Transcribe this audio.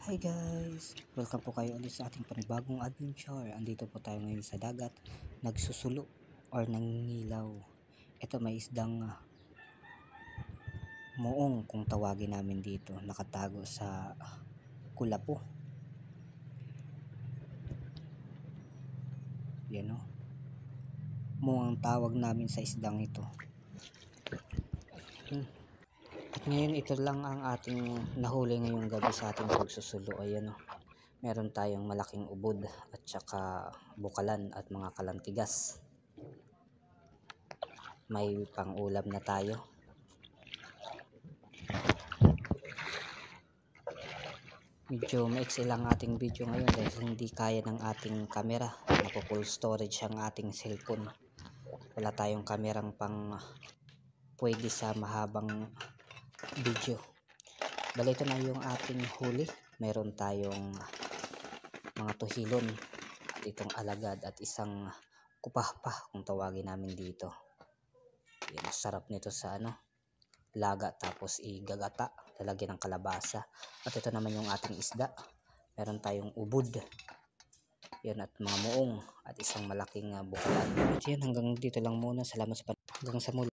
Hi guys! Welcome po kayo ulit sa ating panibagong adventure. Andito po tayo ngayon sa dagat, nagsusulo or nangingilaw. Ito may isdang muong kung tawagin namin dito, nakatago sa kulapo. Yan o. Muong tawag namin sa isdang ito. At ngayon ito lang ang ating nahuli ngayong gabi sa ating pagsusulo. Ayan o. Meron tayong malaking ubod at saka bukalan at mga kalantigas. May pang-ulam na tayo. Medyo maiksi lang ating video ngayon dahil hindi kaya ng ating camera. Napo-full storage ang ating cellphone. Wala tayong kamerang pang pwede sa mahabang video. Bali ito na yung ating huli. Meron tayong mga tuhilon at itong alagad at isang kupahpah kung tawagin namin dito. Yan, sarap nito sa laga tapos igagata, lalagyan ng kalabasa. At ito naman yung ating isda. Meron tayong ubod. Yan at mga muong at isang malaking bukalan. At yan, hanggang dito lang muna. Salamat sa hanggang sa muli.